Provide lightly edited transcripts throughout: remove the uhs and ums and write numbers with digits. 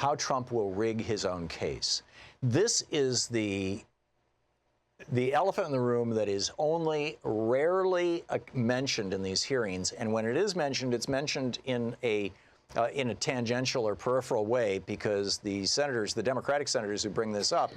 how Trump will rig his own case. This is the elephant in the room that is only rarely mentioned in these hearings, and when it is mentioned, it's mentioned in a tangential or peripheral way, because the senators, the Democratic senators who bring this up,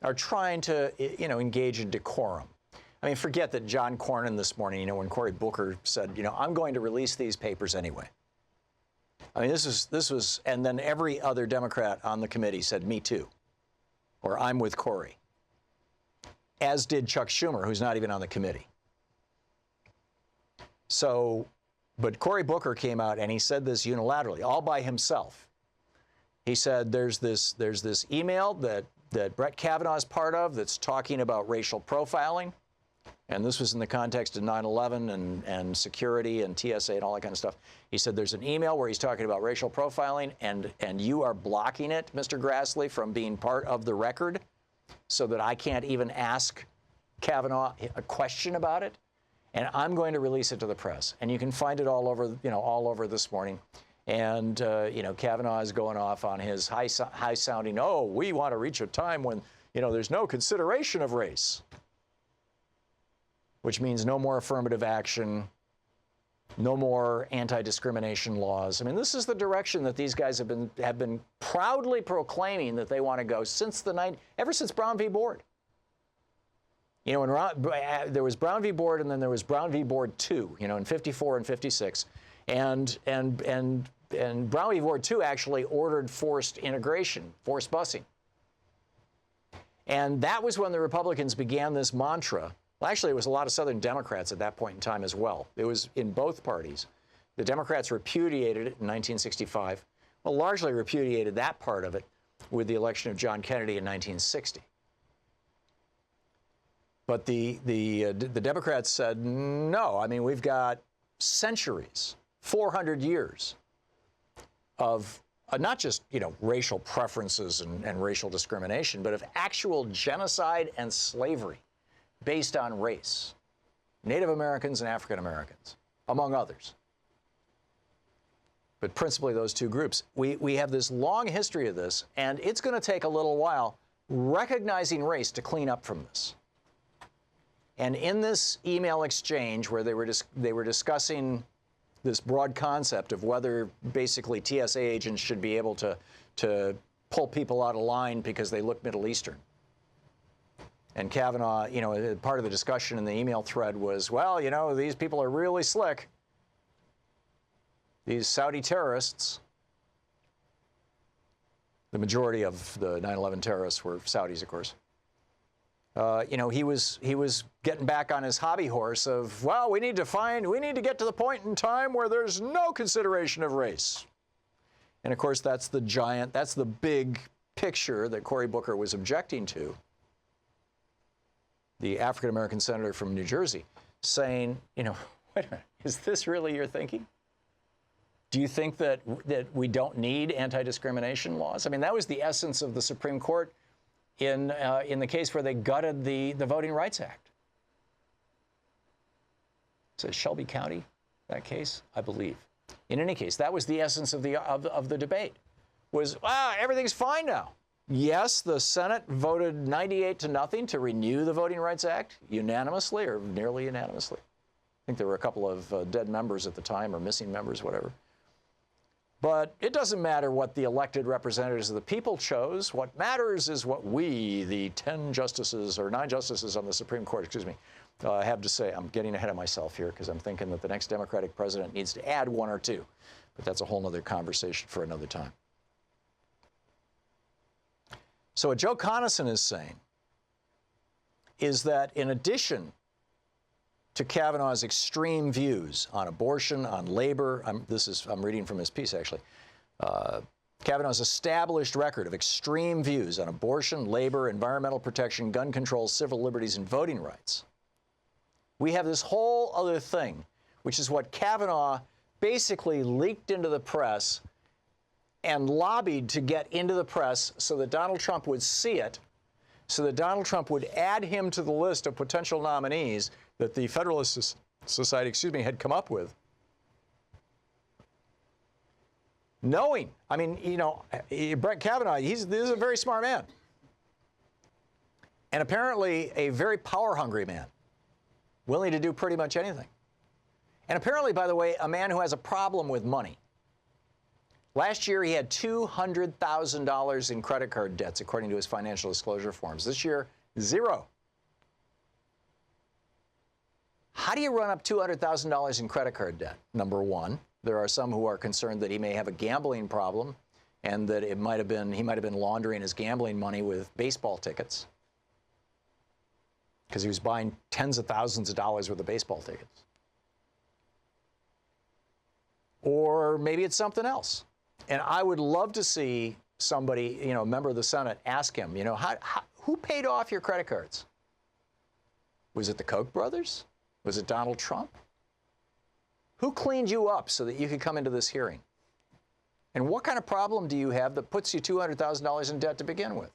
are trying to, engage in decorum. I mean, forget that John Cornyn this morning, when Cory Booker said, I'm going to release these papers anyway. I mean, this was, and then every other Democrat on the committee said, me too, or I'm with Cory, as did Chuck Schumer, who's not even on the committee. So, but Cory Booker came out and he said this unilaterally, all by himself. He said there's this email that Brett Kavanaugh is part of that's talking about racial profiling. And this was in the context of 9/11 and security and TSA and all that kind of stuff. He said there's an email where he's talking about racial profiling, and you are blocking it, Mr. Grassley, from being part of the record so that I can't even ask Kavanaugh a question about it. And I'm going to release it to the press. And you can find it all over this morning. And, Kavanaugh is going off on his high-sounding, oh, we want to reach a time when, there's no consideration of race, which means no more affirmative action, no more anti-discrimination laws. I mean, this is the direction that these guys have been proudly proclaiming that they want to go ever since Brown v. Board. When there was Brown v. Board, and then there was Brown v. Board 2, in 54 and 56. And Brown v. Board 2 actually ordered forced integration, forced busing. And that was when the Republicans began this mantra. Well, actually, it was a lot of Southern Democrats at that point in time as well. It was in both parties. The Democrats repudiated it in 1965. Well, largely repudiated that part of it with the election of John Kennedy in 1960. But the Democrats said, no, I mean, we've got centuries, 400 years of not just, racial preferences and racial discrimination, but of actual genocide and slavery based on race, Native Americans and African Americans, among others. But principally those two groups. We have this long history of this, and it's going to take a little while recognizing race to clean up from this. And in this email exchange where they were discussing this broad concept of whether basically TSA agents should be able to pull people out of line because they look Middle Eastern. And Kavanaugh, part of the discussion in the email thread was, well, these people are really slick. These Saudi terrorists, the majority of the 9/11 terrorists were Saudis, of course. He was getting back on his hobby horse of, well, we need to get to the point in time where there's no consideration of race. And of course, that's the big picture that Cory Booker was objecting to. The African-American senator from New Jersey, saying, wait a minute, is this really your thinking? Do you think that we don't need anti-discrimination laws? I mean, that was the essence of the Supreme Court in the case where they gutted the Voting Rights Act. It says Shelby County, that case, I believe. In any case, that was the essence of the debate, was, everything's fine now. Yes, the Senate voted 98-0 to renew the Voting Rights Act unanimously or nearly unanimously. I think there were a couple of dead members at the time or missing members, whatever. But it doesn't matter what the elected representatives of the people chose. What matters is what we, the 10 justices or 9 justices on the Supreme Court, have to say. I'm getting ahead of myself here because I'm thinking that the next Democratic president needs to add 1 or 2. But that's a whole other conversation for another time. So what Joe Conason is saying is that in addition to Kavanaugh's extreme views on abortion, on labor, I'm reading from his piece actually, Kavanaugh's established record of extreme views on abortion, labor, environmental protection, gun control, civil liberties, and voting rights. We have this whole other thing, which is what Kavanaugh basically leaked into the press and lobbied to get into the press so that Donald Trump would see it, so that Donald Trump would add him to the list of potential nominees that the Federalist Society, had come up with. knowing, I mean, you know, Brett Kavanaugh, this is a very smart man. And apparently a very power-hungry man, willing to do pretty much anything. And apparently, by the way, a man who has a problem with money. Last year, he had $200,000 in credit card debts, according to his financial disclosure forms. This year, zero. How do you run up $200,000 in credit card debt? Number one, there are some who are concerned that he may have a gambling problem and that he might have been laundering his gambling money with baseball tickets because he was buying tens of thousands of dollars worth of baseball tickets. Or maybe it's something else. And I would love to see somebody, you know, a member of the Senate, ask him, you know, who paid off your credit cards? Was it the Koch brothers? Was it Donald Trump? Who cleaned you up so that you could come into this hearing? And what kind of problem do you have that puts you $200,000 in debt to begin with?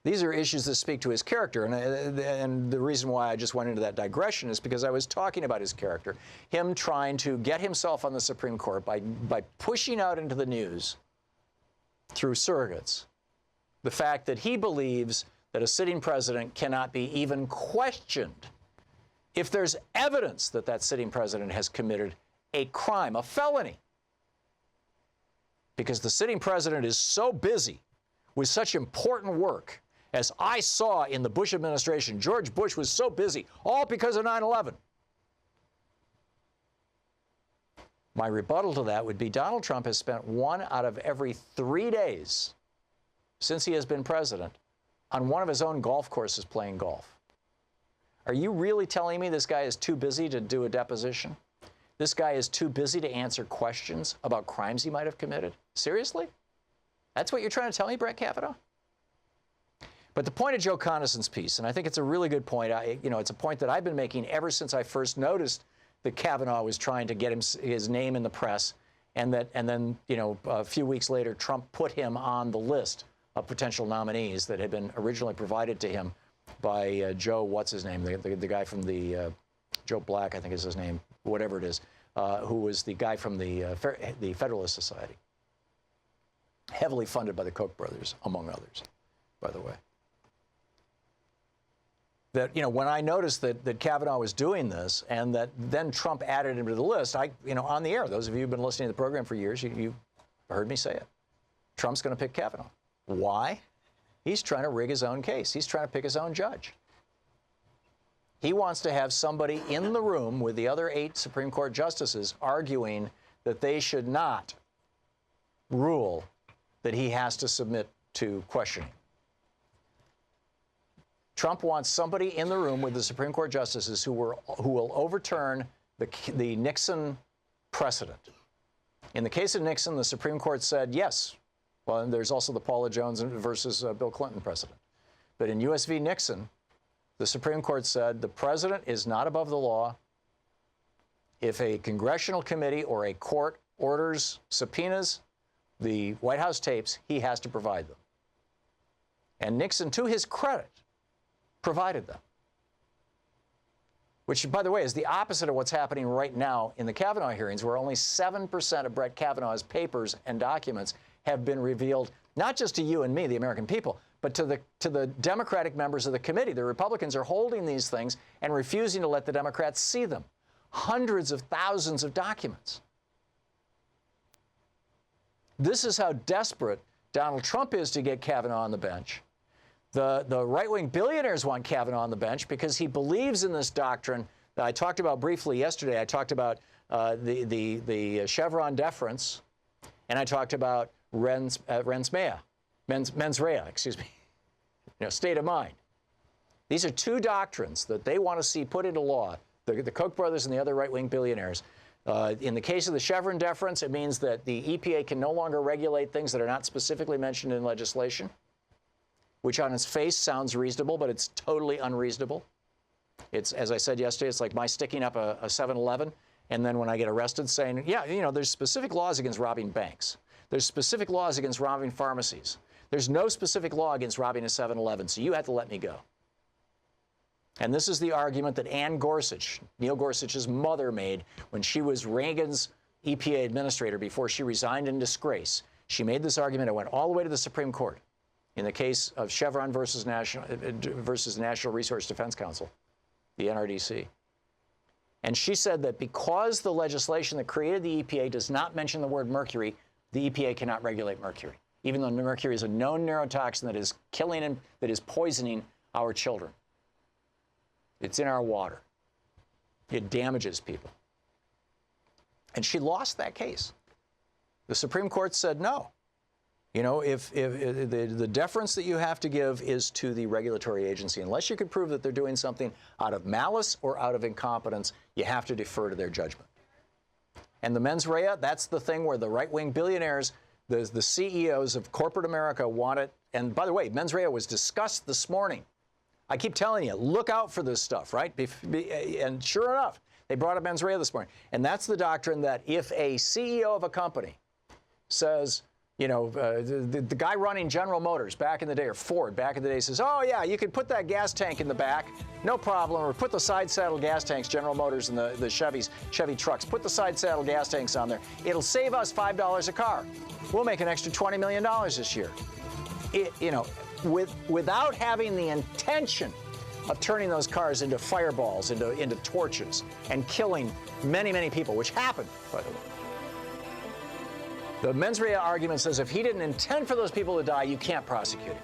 These are issues that speak to his character, and the reason why I just went into that digression is because I was talking about his character, him trying to get himself on the Supreme Court by pushing out into the news through surrogates the fact that he believes that a sitting president cannot be even questioned if there's evidence that that sitting president has committed a crime, a felony. Because the sitting president is so busy with such important work. As I saw in the Bush administration, George Bush was so busy, all because of 9/11. My rebuttal to that would be Donald Trump has spent 1 out of every 3 days since he has been president on one of his own golf courses playing golf. Are you really telling me this guy is too busy to do a deposition? This guy is too busy to answer questions about crimes he might have committed? Seriously? That's what you're trying to tell me, Brett Kavanaugh? But the point of Joe Conasson's piece, and I think it's a really good point, it's a point that I've been making ever since I first noticed that Kavanaugh was trying to get his name in the press, and then a few weeks later, Trump put him on the list of potential nominees that had been originally provided to him by Joe, what's his name, the guy from the, Joe Black, I think is his name, whatever it is, who was the guy from the Federalist Society, heavily funded by the Koch brothers, among others, by the way. That, when I noticed that Kavanaugh was doing this and that then Trump added him to the list, on the air, those of you who've been listening to the program for years, you heard me say it. Trump's going to pick Kavanaugh. Why? He's trying to rig his own case. He's trying to pick his own judge. He wants to have somebody in the room with the other 8 Supreme Court justices arguing that they should not rule that he has to submit to questioning. Trump wants somebody in the room with the Supreme Court justices who will overturn the Nixon precedent. In the case of Nixon, the Supreme Court said yes. Well, and there's also the Paula Jones versus Bill Clinton precedent. But in U.S. v. Nixon, the Supreme Court said the president is not above the law. If a congressional committee or a court subpoenas the White House tapes, he has to provide them. And Nixon, to his credit, provided them. Which, by the way, is the opposite of what's happening right now in the Kavanaugh hearings, where only 7% of Brett Kavanaugh's papers and documents have been revealed, not just to you and me, the American people, but to the Democratic members of the committee. The Republicans are holding these things and refusing to let the Democrats see them. Hundreds of thousands of documents. This is how desperate Donald Trump is to get Kavanaugh on the bench. The right-wing billionaires want Kavanaugh on the bench because he believes in this doctrine that I talked about briefly yesterday. I talked about the Chevron deference, and I talked about mens rea, excuse me, state of mind. These are 2 doctrines that they want to see put into law, the Koch brothers and the other right-wing billionaires. In the case of the Chevron deference, it means that the EPA can no longer regulate things that are not specifically mentioned in legislation, which on its face sounds reasonable, but it's totally unreasonable. It's, as I said yesterday, it's like my sticking up a 7-Eleven, and then when I get arrested saying, yeah, there's specific laws against robbing banks. There's specific laws against robbing pharmacies. There's no specific law against robbing a 7-Eleven, so you have to let me go. And this is the argument that Ann Gorsuch, Neil Gorsuch's mother, made when she was Reagan's EPA administrator before she resigned in disgrace. She made this argument. It went all the way to the Supreme Court in the case of Chevron versus National Resource Defense Council, the NRDC. And she said that because the legislation that created the EPA does not mention the word mercury, the EPA cannot regulate mercury, even though mercury is a known neurotoxin that is killing and that is poisoning our children. It's in our water. It damages people. And she lost that case. The Supreme Court said no. You know, if the deference that you have to give is to the regulatory agency, unless you can prove that they're doing something out of malice or out of incompetence, you have to defer to their judgment. And the mens rea, that's the thing where the right-wing billionaires, the CEOs of corporate America want it. And by the way, mens rea was discussed this morning. I keep telling you, look out for this stuff, right? And sure enough, they brought up mens rea this morning. And that's the doctrine that if a CEO of a company says, you know, the guy running General Motors back in the day, or Ford back in the day, says, oh, yeah, you could put that gas tank in the back, no problem, or put the side saddle gas tanks, General Motors and the Chevy trucks, put the side saddle gas tanks on there. It'll save us $5 a car. We'll make an extra $20 million this year. You know, without having the intention of turning those cars into fireballs, into torches, and killing many, many people, which happened, by the way. The mens rea argument says if he didn't intend for those people to die, you can't prosecute him.